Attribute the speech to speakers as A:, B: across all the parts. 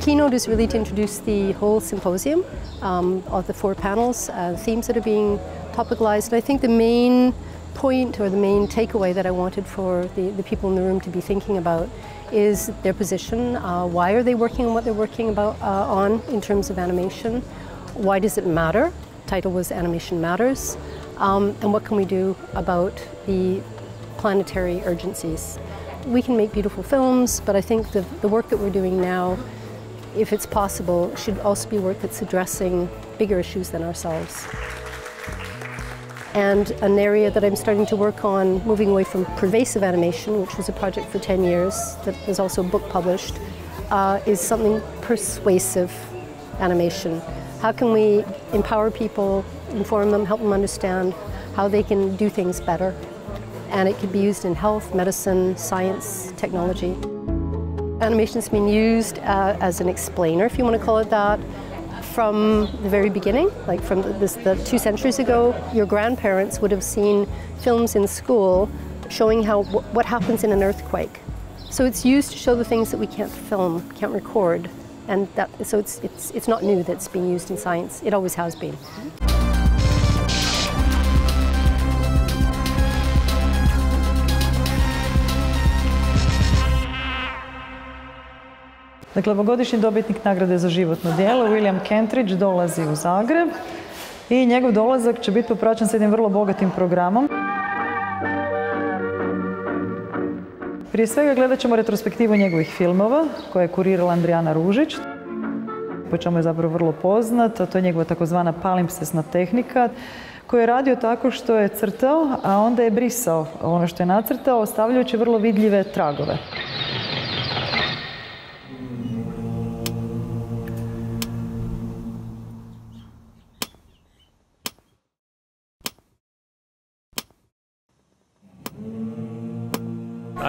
A: keynote is really to introduce the whole symposium of the 4 panels, themes that are being topicalized. And I think the main point or the main takeaway that I wanted for the people in the room to be thinking about is their position. Why are they working on what they're working on in terms of animation? Why does it matter? The title was Animation Matters. And what can we do about the planetary urgencies? We can make beautiful films, but I think the work that we're doing now, if it's possible, should also be work that's addressing bigger issues than ourselves. And an area that I'm starting to work on, moving away from pervasive animation, which was a project for 10 years, that was also a book published, is something persuasive animation. How can we empower people, inform them, help them understand how they can do things better? And it could be used in health, medicine, science, technology. Animation's been used as an explainer, if you want to call it that, from the very beginning, like from the 2 centuries ago. Your grandparents would have seen films in school showing what happens in an earthquake. So it's used to show the things that we can't film, can't record, and so it's not new that it's being used in science. It always has been.
B: Dakle, ovogodišnji dobitnik nagrade za životno djelo, William Kentridge, dolazi u Zagreb i njegov dolazak će biti popraćen s jednim vrlo bogatim programom. Prije svega gledat ćemo retrospektivu njegovih filmova koje je kurirala Andrijana Ružić, po čemu je zapravo vrlo poznat, a to je njegova takozvana palimpsesna tehnika, koju je radio tako što je crtao, a onda je brisao ono što je nacrtao, ostavljajući vrlo vidljive tragove.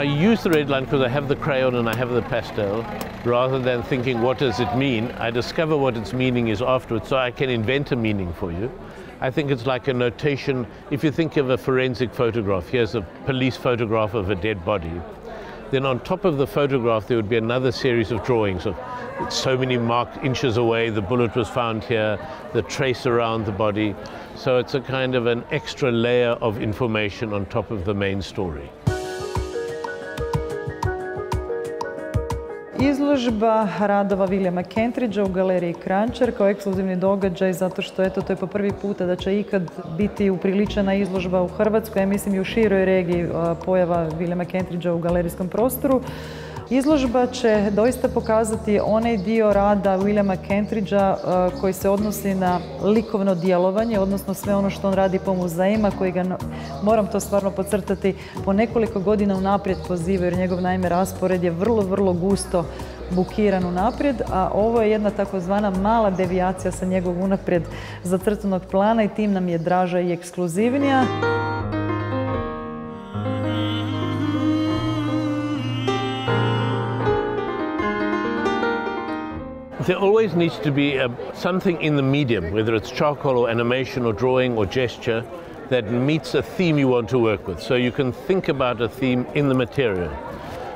C: I use the red line because I have the crayon and I have the pastel. Rather than thinking what does it mean, I discover what its meaning is afterwards, so I can invent a meaning for you. I think it's like a notation. If you think of a forensic photograph, here's a police photograph of a dead body. Then on top of the photograph there would be another series of drawings of so many marked inches away, the bullet was found here, the trace around the body. So it's a kind of an extra layer of information on top of the main story.
B: Izložba radova Williama Kentridgea u galeriji Kranjčar kao ekskluzivni događaj zato što eto, to je po prvi puta da će ikad biti upriličena izložba u Hrvatskoj, ja mislim i u široj regiji pojava Williama Kentridgea u galerijskom prostoru. Izložba će doista pokazati onaj dio rada Williama Kentridgea koji se odnosi na likovno djelovanje, odnosno sve ono što on radi po muzejima, koji ga, moram to stvarno podcrtati, po nekoliko godina unaprijed poziva, jer njegov naime raspored je vrlo gusto bukiran unaprijed, a ovo je jedna takozvana mala devijacija sa njegovog unaprijed zacrtanog plana i tim nam je draža i ekskluzivnija.
C: There always needs to be something in the medium, whether it's charcoal or animation or drawing or gesture, that meets a theme you want to work with. So you can think about a theme in the material.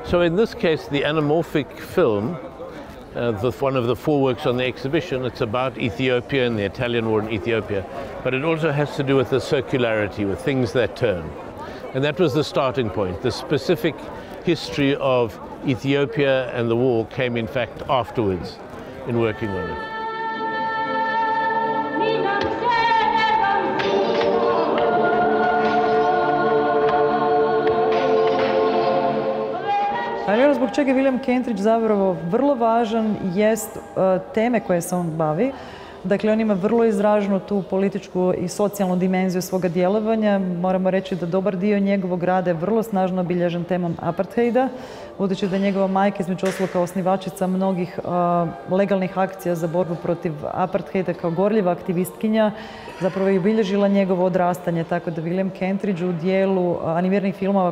C: So in this case, the anamorphic film, one of the 4 works on the exhibition, it's about Ethiopia and the Italian war in Ethiopia, but it also has to do with the circularity, with things that turn. And that was the starting point. The specific history of Ethiopia and the war came in fact afterwards in working on it.
B: Ali ono zbog čega je William Kentridge zapravo vrlo važan jest teme koje se on bavi. Dakle, on ima vrlo izraženu tu političku i socijalnu dimenziju svoga djelovanja. Moramo reći da dobar dio njegovog rada je vrlo snažno obilježen temom apartheida, budući da je njegova majka između ostalog kao osnivačica mnogih legalnih akcija za borbu protiv apartheida kao gorljiva aktivistkinja, zapravo je obilježila njegovo odrastanje, tako da William Kentridge u dijelu animiranih filmova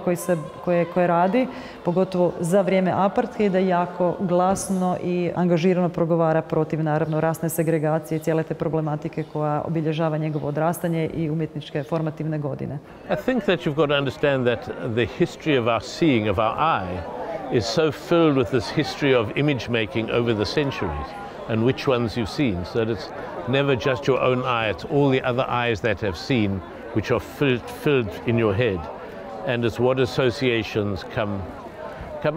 B: koje radi, pogotovo za vrijeme apartheida, jako glasno i angažirano progovara protiv, naravno, rasne segregacije i cijele te problematike koja obilježava njegovo odrastanje i umjetničke formativne godine.
C: I think that you've got to understand that the history of our seeing, of our eye, is so filled with this history of image making over the centuries and which ones you've seen, so that it's never just your own eye, it's all the other eyes that have seen, which are filled in your head, and it's what associations come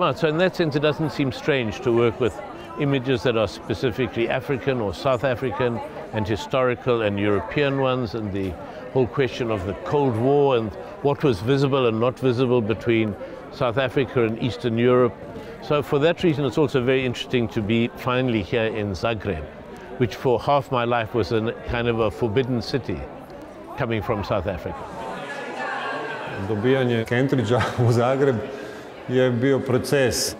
C: out. So in that sense, it doesn't seem strange to work with images that are specifically African or South African and historical and European ones, and the whole question of the Cold War and what was visible and not visible between South Africa and Eastern Europe. So for that reason, it's also very interesting to be finally here in Zagreb, which for half my life was a kind of a forbidden city coming from South Africa.
D: Dobijanje Kentridža u Zagreb je bio proces.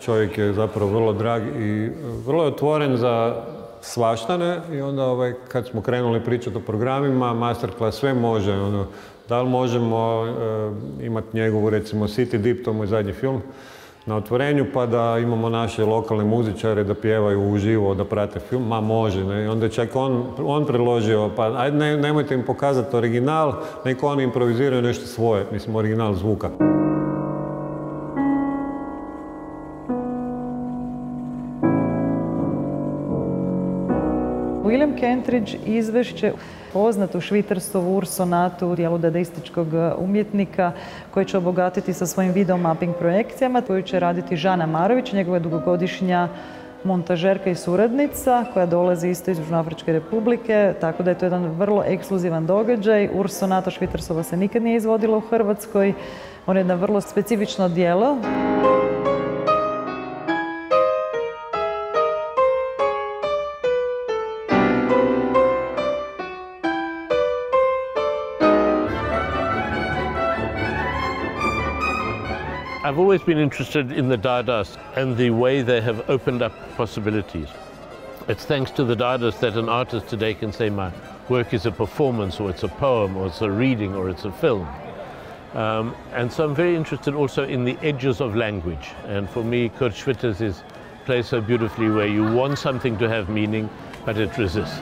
D: Čovjek je zapravo vrlo drag i vrlo je otvoren za svaštane i onda kad smo krenuli pričati o programima, masterclass sve može. Da li možemo imati njegovu, recimo, City Deep, to je moj zadnji film, na otvorenju, pa da imamo naše lokalne muzičare da pjevaju uživo, da prate film, ma može. Ne? I onda je čak on predložio, pa ajde nemojte im pokazati original, neko oni improviziraju nešto svoje, mislim, original zvuka.
B: William Kentridge izvešće poznatu Švitarstovu Ursonatu, dijelu dadaističkog umjetnika, koji će obogatiti sa svojim video mapping projekcijama, koju će raditi Žana Marović, njegova dugogodišnja montažerka i suradnica, koja dolazi isto iz Južnoafričke republike, tako da je to jedan vrlo ekskluzivan događaj. Ursonata Švitarstova se nikad nije izvodila u Hrvatskoj, ona je jedno vrlo specifično djelo.
C: I've always been interested in the Dada's and the way they have opened up possibilities. It's thanks to the Dada's that an artist today can say my work is a performance, or it's a poem, or it's a reading, or it's a film. And so I'm very interested also in the edges of language. And for me, Kurt Schwitters plays so beautifully where you want something to have meaning, but it resists.